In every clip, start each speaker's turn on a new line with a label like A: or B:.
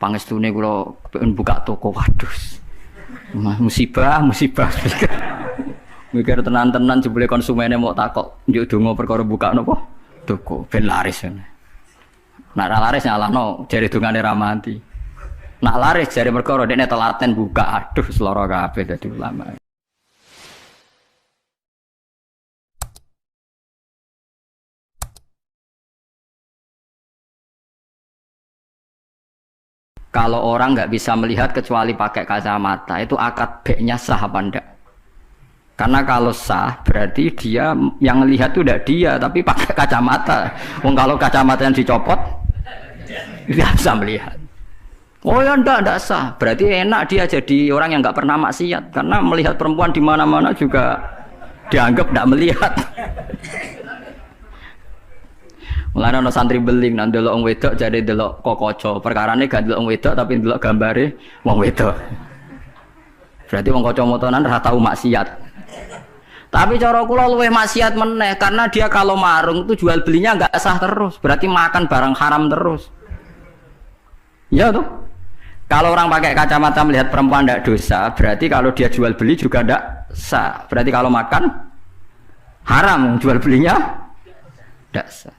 A: pangestune kula kepengin buka toko. Waduh. Musibah. Mikir tenan-tenan jebule konsumennya mau takok njuk donga perkara buka napa toko ben laris. Nek ra laris nyalahno jare dongane ra mati. Nek laris jare perkara dekne telaten buka. Aduh seloro kabeh dadi ulama. Kalau orang nggak bisa melihat kecuali pakai kacamata, itu akad B-nya sah apa enggak? Karena kalau sah, berarti dia yang lihat itu tidak dia, tapi pakai kacamata. Wong kalau kacamata yang dicopot, tidak bisa melihat. Oh ya enggak sah. Berarti enak dia jadi orang yang nggak pernah maksiat, karena melihat perempuan di mana-mana juga dianggap tidak melihat. Mulane ana santri beling nang delok wong wedok jare delok kokoco. Perkarane gak delok wong wedok tapi delok gambare wong wedok. Berarti wong kacamataan ora tau maksiat. Tapi cara kula luwih maksiat meneh karena dia kalau marung itu jual belinya enggak sah terus. Berarti makan barang haram terus. Ya tuh. Kalau orang pakai kacamata melihat perempuan tidak dosa, berarti kalau dia jual beli juga tidak sah. Berarti kalau makan haram, jual belinya tidak sah.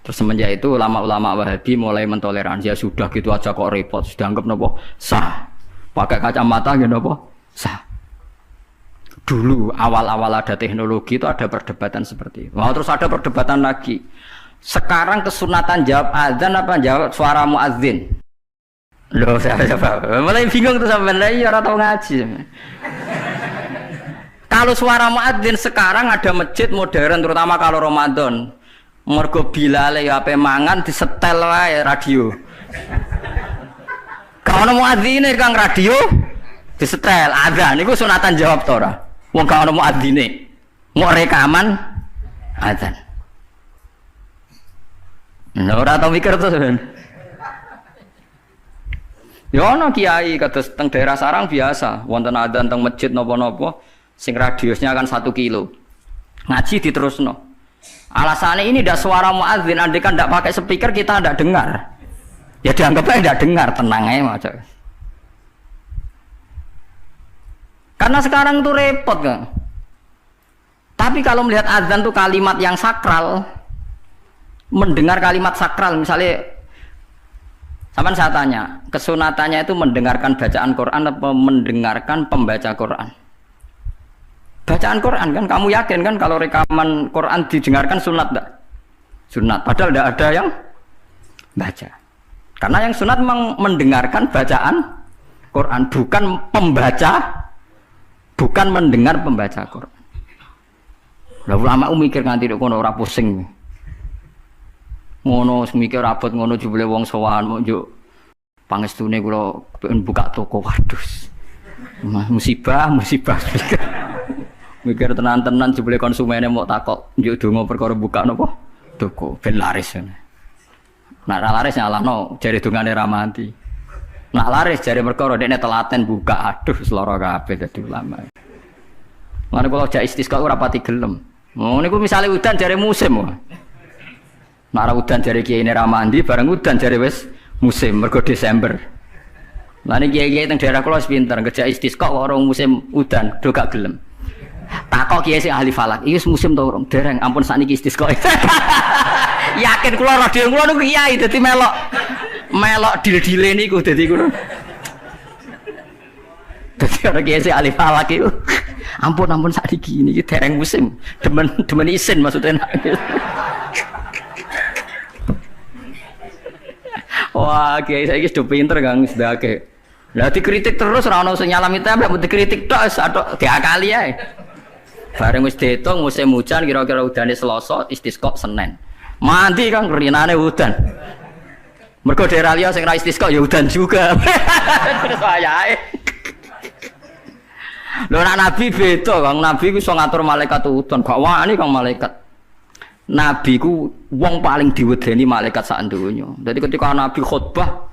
A: Terus semenjak itu ulama-ulama Wahabi mulai mentoleransi, ya sudah gitu aja kok repot, sudah anggap nopo sah. Pakai kacamata gitu nopo sah. Dulu awal-awal ada teknologi itu ada perdebatan seperti itu. Mau terus ada perdebatan lagi. Sekarang kesunatan jawab azan apa jawab suara muadzin? Loh, saya mulai bingung tuh sampai lagi orang tahu ngaji. Kalau suara muadzin sekarang ada masjid modern terutama kalau Ramadan. Mergo Bilal ya ape mangan disetel wae radio. Kalau muadzine Kang radio disetel azan niku sunatan jawab to ora? Wong gak ono muadzine. Mau rekaman azan. Nah, ora tau mikir to sampean. Ya ono kiai kados teng daerah sarang biasa, wonten adzan teng masjid napa-napa sing radiusnya kan 1 kilo. Ngaji diterusno. Alasannya ini tidak suara muadzin, andai kan tidak pakai speaker kita tidak dengar. Ya dianggapnya tidak dengar, tenang aja macam. Karena sekarang itu repot kan. Tapi kalau melihat azan itu kalimat yang sakral, mendengar kalimat sakral, misalnya, sama saya tanya, kesunatannya itu mendengarkan bacaan Quran atau mendengarkan pembaca Quran? Bacaan Quran kan, kamu yakin kan kalau rekaman Quran didengarkan sunat enggak? Sunat, padahal tidak ada yang baca. Karena yang sunat memang mendengarkan bacaan Quran, bukan pembaca, bukan mendengar pembaca Quran. Lah ulama mikir nganti nek kono ora pusing. Ngono mikir rabot ngono jebule wong sowan mau njuk pangestune kula pengen buka toko. Waduh. Musibah. Mikir tenan-tenan jebule konsumennya mau takok njuk donga perkara buka napa toko ben laris. Nek ra laris nyalahno jare dongane ra mati. Nek laris jare perkara dekne telaten buka. Aduh seloro kabeh dadi ulama. Mane kula jak istisqa ora pati gelem. Oh niku misale udan jare musim. Nek ra udan jare kiai ra mandi bareng udan jare wis musim mergo Desember. Lah niki kiai teng daerah kula wis pinter kerja istisqa kok ora musim udan do gak gelem. Takok kiai sing ahli falak, iki musim to urung? Dereng, ampun sakniki istisqa. Yakin kula radio kula niku kiai dadi melok dil-dile niku dadi kulo. Dadi ora kiai sing ahli falak iku. Ampun sakniki niki dereng musim. Demen isin maksudnya. Wah, kiai saiki sudah pinter Kang, sudah akeh. Lah dikritik terus ora ono sing nyalami templek, mbok dikritik tok atok diakali ae. Bareng wis diitung musim hujan kira-kira udane Selasa, istisqa Senin. Mandi Kang rinane udan. Mergo daerah liya sing ra istisqa ya udan juga. Terus wayahe. Lho nek nabi beda Kang, nabi ku iso ngatur malaikat udan, gak wani Kang malaikat. Nabi ku wong paling diwedeni malaikat sak donya. Dadi ketika nabi khutbah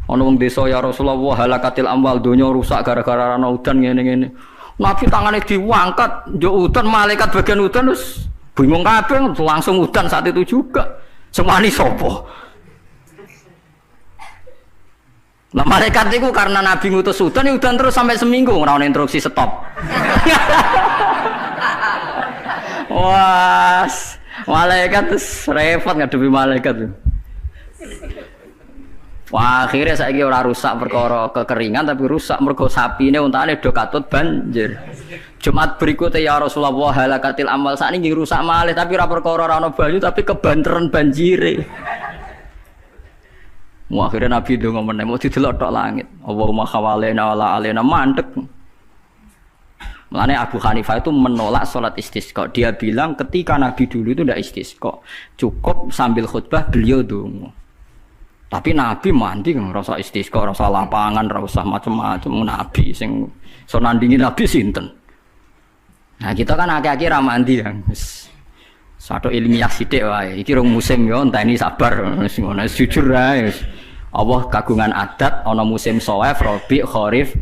A: ana wong desa ya Rasulullah halakatil amwal donya rusak gara-gara ana udan ngene-ngene. Nabi tangane diangkat, njuk udan malaikat bagian udan terus bingung kabeh langsung udan saat itu juga. Semani sapa? Lah malaikat itu karena Nabi ngutus udan, ya udan terus sampai seminggu ora ono instruksi stop. Wah, malaikat terus repot ngadepi malaikat. Wah, akhirnya saiki ora rusak perkara kekeringan tapi rusak mergo sapine untane do katut banjir. Jumat berikutnya ya Rasulullah halakatil amal sakniki rusak malih tapi ora perkara ora ono banyu tapi kebanteran banjire. Wah, akhirnya Nabi ndonga meneh mau didelok tok langit. Allahumma khawalena wala alena mandek. Mulane Abu Hanifah itu menolak sholat istisqa. Dia bilang ketika Nabi dulu itu tidak istisqa, cukup sambil khutbah beliau donga. Tapi Nabi mandi kan rasa istisqa, rasa lapangan, rasa macam-macam Nabi sing so nandingi Nabi sinten. Nah, kita kan akeh-akeh ra mandi ya. Satu ilmiah sithik wae. Iki rong musim yo enteni sabar wis ngono jujur ae. Allah kagungan adat ana musim Shawaif, Rabi', Kharif.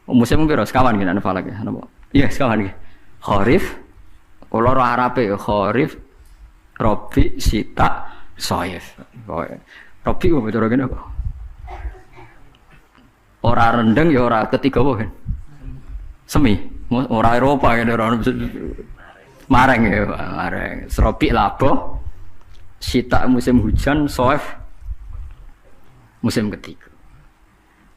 A: Musim piro sekawan iki nek falak ya napa? Iya, sekawan iki. Kharif kula ora Arabe ya Kharif, Rabi', Syita, Shawaif. Rabi' kok cara kene kok. Ora rendeng ya ora ketiga wae. Semi, ora Eropa ngene ora mareng ya, mareng. Rabi' labuh, Syita musim hujan, Shawaif musim ketiga.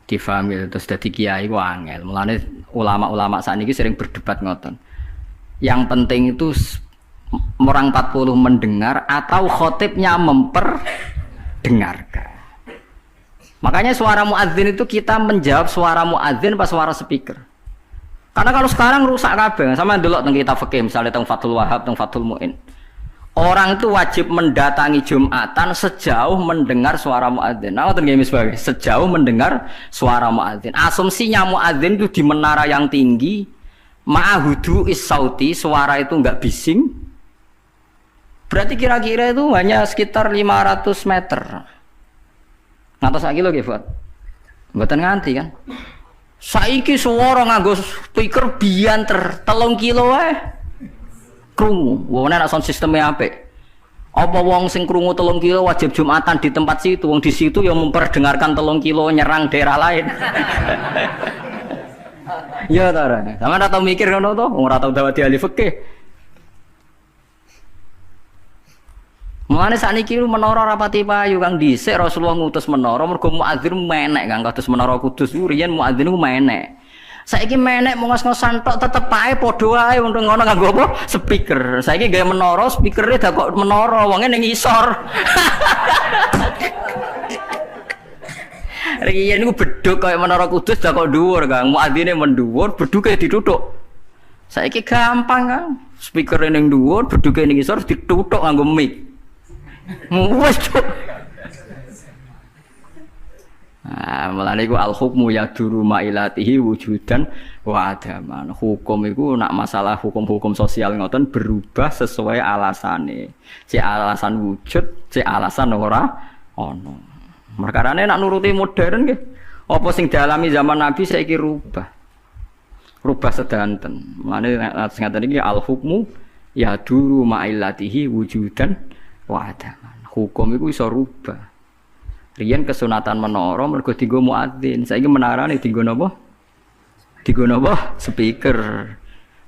A: Difahami terus dadi kiai ku angel. Mulane ulama-ulama sakniki sering berdebat ngoten. Yang penting itu orang 40 mendengar atau khotibnya memperdengarkan. Makanya suara muadzin itu kita menjawab suara muadzin pas suara speaker. Karena kalau sekarang rusak kabeh, sama ndelok teng kitab fikih misalnya teng Fathul Wahhab, teng Fathul Muin. Orang itu wajib mendatangi Jumatan sejauh mendengar suara muadzin. Nah, ngoten nggih sebagai sejauh mendengar suara muadzin. Asumsinya muadzin itu di menara yang tinggi, ma'hudu is-sauti, suara itu enggak bising. Berarti kira-kira itu hanya sekitar 500 meter. Ngantos sak kilo nggih, Fuad? Mboten nganti kan? Saiki suara nganggo speaker bianter 3 kilo wae. Krungu, wong nek sound sistemnya apik. Apa wong sing krungu 3 kilo wajib Jumatan di tempat situ, wong di situ yang memperdengarkan 3 kilo nyerang daerah lain. Ya ta ora. Sampeyan ora tau mikir ngono to, wong ora tau dawati ahli fikih. Mulane sakniki menara rapati payu Kang dhisik Rasulullah ngutus menara mergo muadzin menek Kang kados menara Kudus riyen muadzin ku menek. Saiki menek ngos-ngosan tok tetep ae padha ae untung ngono nganggo apa? Speaker. Saiki gawe menara, speakere dak kok menara, wonge ning isor. Riyen niku bedhug kaya menara Kudus dak kok dhuwur, Kang. Muadzine mendhuwur, bedhuke dituthuk. Saiki gampang, Kang. Speakere ning dhuwur, bedhuke ning isor dituthuk nganggo mic. Wes. Nah, mulane iku al hukmu yaduru mailatihi wujudan wa adaman. Hukum iku nak masalah hukum-hukum sosial ngoten berubah sesuai alasane. Cek alasan wujud, cek alasan ora ono. Perkarane nak nuruti modern nggih. Apa sing dialami zaman Nabi saiki rubah. Rubah sedanten. Mulane sing ngaten iki al hukmu yaduru mailatihi wujudan wa adaman. Hukum iku iso rubah. Riyen kesunatan menara mergo dienggo muadzin. Saiki menarane dienggo napa? Dienggo napa? Speaker.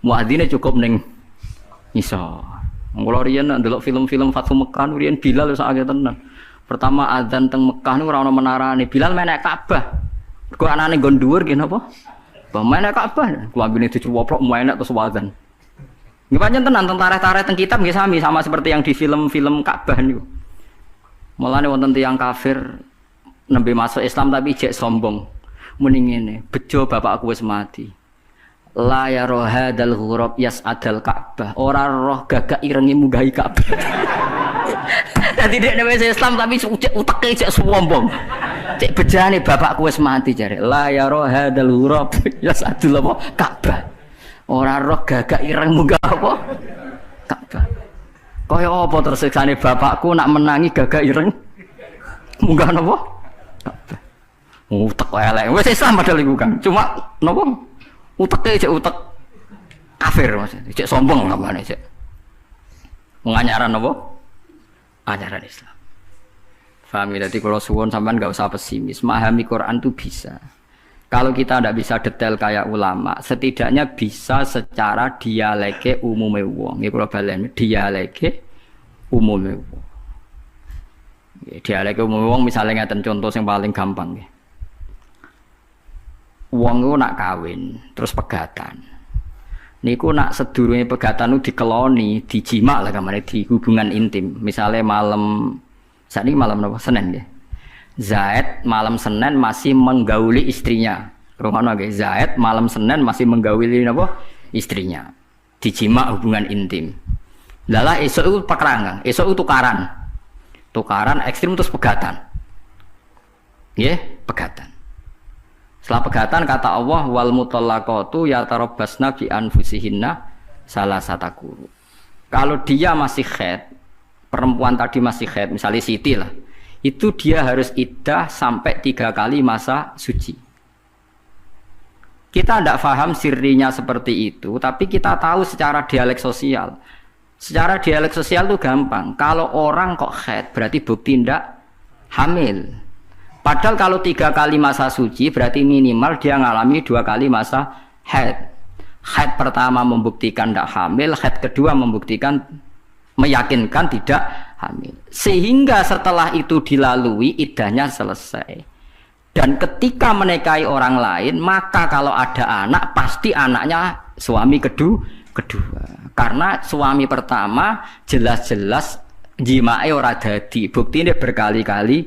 A: Muadzine cukup ning isor. Kula riyen ndelok film-film Fathu Mekah riyen Bilal sak akeh tenan. Pertama adzan teng Mekah niku ora ono menarane. Bilal menek Ka'bah. Mergo anane nggon dhuwur nggih napa? Menek Ka'bah. Klambine dicuwoplok menek terus adzan. Nggih pancen tenan teng tarikh-tarikh teng kitab nggih sami sama seperti yang di film-film Ka'bah niku. Mulane wonten tiyang kafir nembe masuk Islam tapi jek sombong. Muni ngene, bejo bapakku wis mati. La ya rohadal ghurab yas'adal Ka'bah. Ora roh gagak irengi munggahi Ka'bah. Dadi nek wis Islam tapi uteke jek sombong. Cek bejane bapakku wis mati jare. La ya rohadal ghurab yas'adul Ka'bah. Ora roh gagak ireng munggah apa? Ka'bah. Kaya apa tersiksane bapakku nak menangi gagak ireng munggah napa? Ka'bah. Utek elek. Wis Islam padahal iku Kang. Cuma napa? Uteke cek utek kafir maksudnya. Cek sombong namane cek. Menganyaran napa? Ajaran Islam. Paham ya? Jadi kalau suwon sampean nggak usah pesimis. Memahami Quran itu bisa. Kalau kita tidak bisa detail kayak ulama, setidaknya bisa secara dialeke umume wong. Ya kalau balen dialeke umume wong. Ya, dialeke umume wong misalnya ngeten contoh yang paling gampang ya. Wong ku nak kawin, terus pegatan. Niku nak sedurunge pegatan itu dikeloni, dijima lah kamane di hubungan intim. Misalnya malam saat ini malam apa? Senin ya. Zaid malam Senin masih menggauli istrinya. Rohana nggih, Zaid malam Senin masih menggauli apa? Istrinya. Dijima hubungan intim. Lala esok itu pekerangan, esok itu tukaran. Tukaran ekstrim terus pegatan. Nggih, pegatan. Setelah pegatan kata Allah wal mutallaqatu yatarabbasna bi anfusihinna salasata quru. Kalau dia masih haid, perempuan tadi masih haid, misalnya Siti lah. Itu dia harus iddah sampai 3 kali masa suci. Kita tidak paham sirinya seperti itu, tapi kita tahu secara dialek sosial. Secara dialek sosial itu gampang. Kalau orang kok haid, berarti bukti tidak hamil. Padahal kalau 3 kali masa suci, berarti minimal dia ngalami 2 kali masa haid. Haid pertama membuktikan tidak hamil, haid kedua membuktikan meyakinkan tidak hamil. Sehingga setelah itu dilalui iddahnya selesai. Dan ketika menikahi orang lain, maka kalau ada anak pasti anaknya suami kedua. Karena suami pertama jelas-jelas jimae ora dadi. Buktine berkali-kali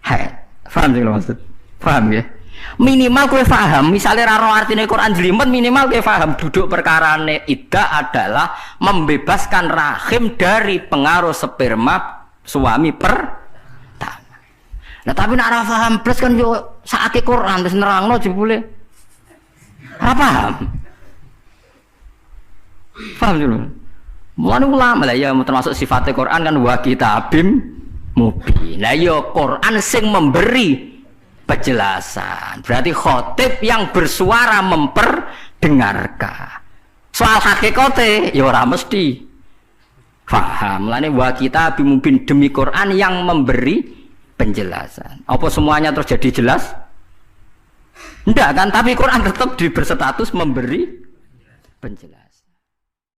A: haid. Paham sih maksud? Paham ya? Minimal kowe paham, misalnya raro artine Quran jelimet minimal kowe paham duduk perkarane iddah adalah membebaskan rahim dari pengaruh sperma suami pertama. Nah tapi nek ora paham plus kan yo sakake Quran terus nerangno jebule. Ora paham. Paham dulu. Mulane ulama lah ya termasuk sifatnya Quran kan wa kitabim mubin. Nah yo Quran sing memberi penjelasan. Berarti khotib yang bersuara memperdengarkan. Soal hakikate ya ora mesti paham. Mulane wa kita bimubin demi Quran yang memberi penjelasan. Apa semuanya terjadi jelas? Enggak kan, tapi Quran tetap berstatus memberi penjelasan.